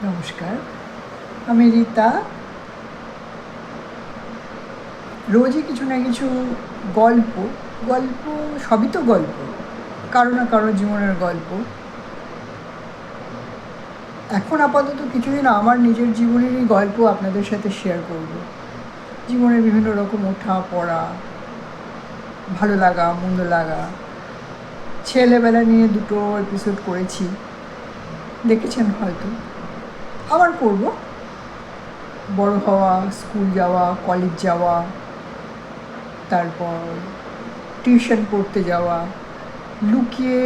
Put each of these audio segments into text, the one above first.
নমস্কার, আমি রীতা। রোজই কিছু না কিছু গল্প গল্প সবই তো গল্প, কারো না কারো জীবনের গল্প। এখন আপাতত কিছুদিন আমার নিজের জীবনেরই গল্প আপনাদের সাথে শেয়ার করব। জীবনের বিভিন্ন রকম ওঠা পড়া, ভালো লাগা মন্দ লাগা। ছেলেবেলা নিয়ে দুটো এপিসোড করেছি, দেখেছেন হয়তো। আবার করব। বড় হওয়া, স্কুল যাওয়া, কলেজ যাওয়া, তারপর টিউশন পড়তে যাওয়া, লুকিয়ে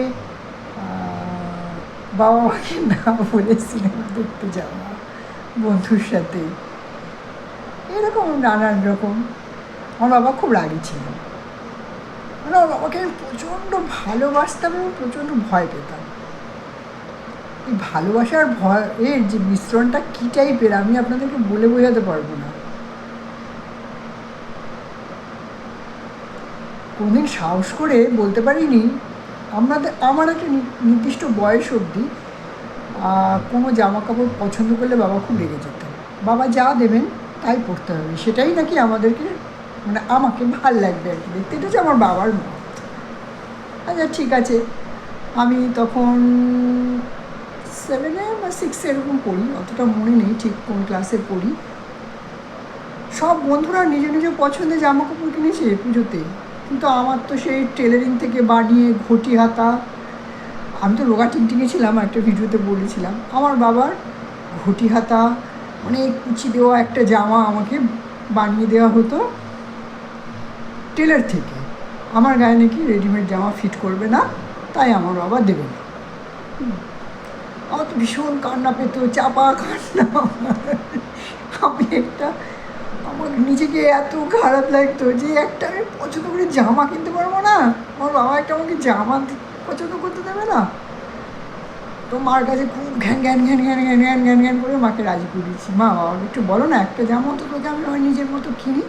বাবা মাকে না বলে সিনেমা দেখতে যাওয়া বন্ধুর সাথে, এরকম নানান রকম। আমার বাবা খুব রাগী ছিল, মানে আমার বাবাকে আমি প্রচণ্ড ভালোবাসতাম এবং প্রচণ্ড ভয় পেতাম। এই ভালোবাসার ভয় এর যে মিশ্রণটা কী টাইপের আমি আপনাদেরকে বলে বোঝাতে পারবো না। কোনোদিন সাহস করে বলতে পারিনি। আমার একটা নির্দিষ্ট বয়স অবধি কোনো জামা কাপড় পছন্দ করলে বাবা খুব রেগে যেতেন। বাবা যা দেবেন তাই পরতে হবে, সেটাই নাকি আমাদেরকে, মানে আমাকে ভাল লাগবে আর কি দেখতে। এটা হচ্ছে আমার বাবার মত। আচ্ছা ঠিক আছে, আমি তখন 7 বা 6 এরকম পড়ি, অতটা মনে নেই ঠিক কোন ক্লাসে পড়ি। সব বন্ধুরা নিজ নিজ পছন্দের জামা কাপড় কিনেছে পুজোতে, কিন্তু আমার তো সেই টেলারিং থেকে বানিয়ে ঘটি হাতা, আমি তো রোগা টিকটিকে ছিলাম, একটা ভিডিওতে বলেছিলাম। আমার বাবার ঘটি হাতা অনেক কুচি দেওয়া একটা জামা আমাকে বানিয়ে দেওয়া হতো টেলার থেকে। আমার গায়ে নাকি রেডিমেড জামা ফিট করবে না, তাই আমার বাবা দেবে না। আমার তো ভীষণ কান্না পেত, চাপা কান্না। আমি আমার নিজেকে এত খারাপ লাগতো যে একটা আমি পছন্দ করে জামা কিনতে পারবো না, আমার বাবা একটা আমাকে জামা পছন্দ করতে দেবে না। তো মার কাছে খুব ঘ্যান ঘ্যান ঘ্যান ঘ্যান ঘ্যান ঘ্যান ঘ্যান ঘ্যান করে মাকে রাজি করিয়েছি। মা বাবাকে একটু বলো না, একটা জামা তো তোকে আমি নিজের মতো কিনি।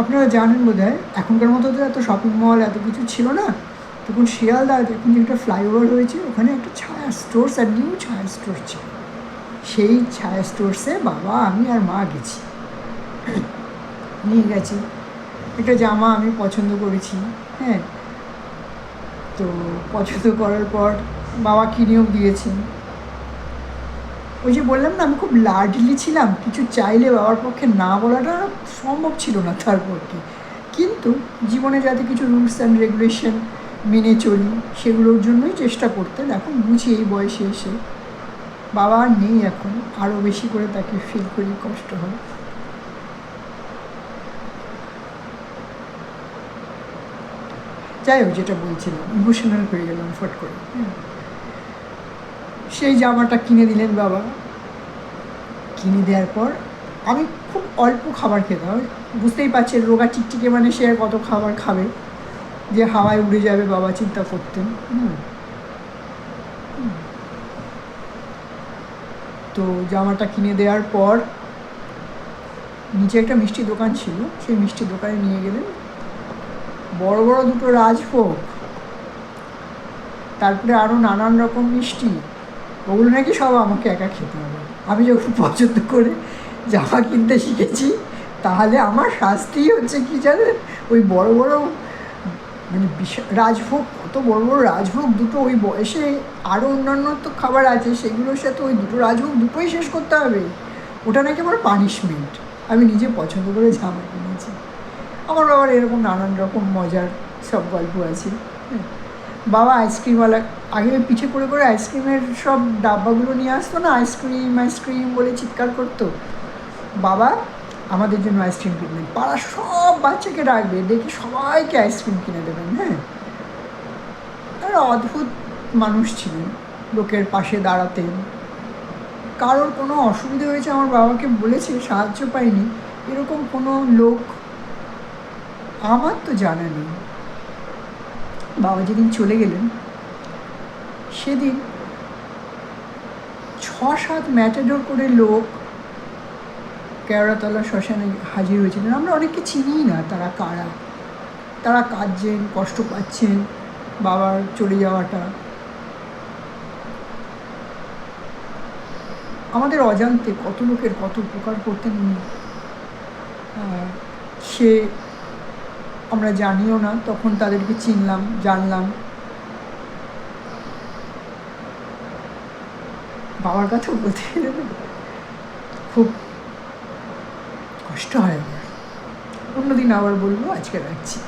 আপনারা জানেন বোধ হয়, এখনকার মতো তো এত শপিং মল এত কিছু ছিল না। তখন শিয়ালদা এখন যে একটা ফ্লাইওভার হয়েছে, ওখানে একটা ছায়া স্টোর্স আর নিউ ছায়া স্টোর ছিল। সেই ছায়া স্টোর্সে বাবা আমি আর মা গেছি, নিয়ে গেছি একটা জামা আমি পছন্দ করেছি। হ্যাঁ, তো পছন্দ করার পর বাবা কিনেও দিয়েছেন। ওই যে বললাম না, আমি খুব লাডলি ছিলাম, কিছু চাইলে বাবার পক্ষে না বলাটা সম্ভব ছিল না তার পক্ষে। কিন্তু জীবনে যাতে কিছু রুলস অ্যান্ড রেগুলেশন মেনে চলি, সেগুলোর জন্যই চেষ্টা করতেন। এখন বুঝি এই বয়সে এসে বাবা আর নেই, এখন আরও বেশি করে তাকে ফিল করি, কষ্ট হয়। যাই হোক, যেটা বলছিলাম, ইমোশনাল হয়ে গেলাম ফট করে। সেই জামাটা কিনে দিলেন বাবা। কিনে দেওয়ার পর আমি খুব অল্প খাবার খেতাম। বুঝতেই পারছেন, রোগা টিকটিকে মানে সে আর কত খাবার খাবে, যে হাওয়ায় উড়ে যাবে বাবা চিন্তা করতেন। তো জামাটা কিনে দেওয়ার পর নিচে একটা মিষ্টি দোকান ছিল, সেই মিষ্টি দোকানে নিয়ে গেলেন। বড় বড় দুটো রাজভোগ, তারপরে আরও নানান রকম মিষ্টি, ওগুলো নাকি সব আমাকে একা খেতে হবে। আমি যখন পছন্দ করে জামা কিনতে শিখেছি, তাহলে আমার শাস্তিই হচ্ছে কি জানেন, ওই বড় বড় মানে বিশাল রাজভোগ, কত বড় বড় রাজভোগ দুটো, ওই বয়সে আরও অন্যান্য তো খাবার আছে, সেগুলোর সাথে ওই দুটো রাজভোগ দুটোই শেষ করতে হবে। ওটা নাকি আমার পানিশমেন্ট। আমি নিজে পছন্দ করে জামা কিনেছি। আমার বাবার এরকম নানান রকম মজার সব গল্প আছে। বাবা আইসক্রিমওয়ালা, আগে পিঠে করে করে আইসক্রিমের সব ডাব্বাগুলো নিয়ে আসতো না, আইসক্রিম আইসক্রিম বলে চিৎকার করতো। বাবা আমাদের জন্য আইসক্রিম কিনবেন, পাড়ার সব বাচ্চাকে ডাকবে, দেখে সবাইকে আইসক্রিম কিনে দেবেন। হ্যাঁ, আর অদ্ভুত মানুষ ছিলেন, লোকের পাশে দাঁড়াতেন। কারোর কোনো অসুবিধা হয়েছে আমার বাবাকে বলেছে, সাহায্য পাইনি এরকম কোনো লোক আমার তো জানা নেই। বাবা যেদিন চলে গেলেন, সেদিন 6-7 ম্যাটাডোর করে লোক কেওড়াতলা শ্মশানে হাজির হয়েছিলেন। আমরা অনেককে চিনিই না তারা কারা, তারা কাঁদছেন, কষ্ট পাচ্ছেন বাবার চলে যাওয়াটা। আমাদের অজান্তে কত লোকের কত উপকার করতেন উনি, সে আমরা জানিও না, তখন তাদেরকে চিনলাম, জানলাম। বাবার কথা বলতে গেলে খুব কষ্ট হয় আমার। অন্যদিন আবার বলবো, আজকে রাখছি।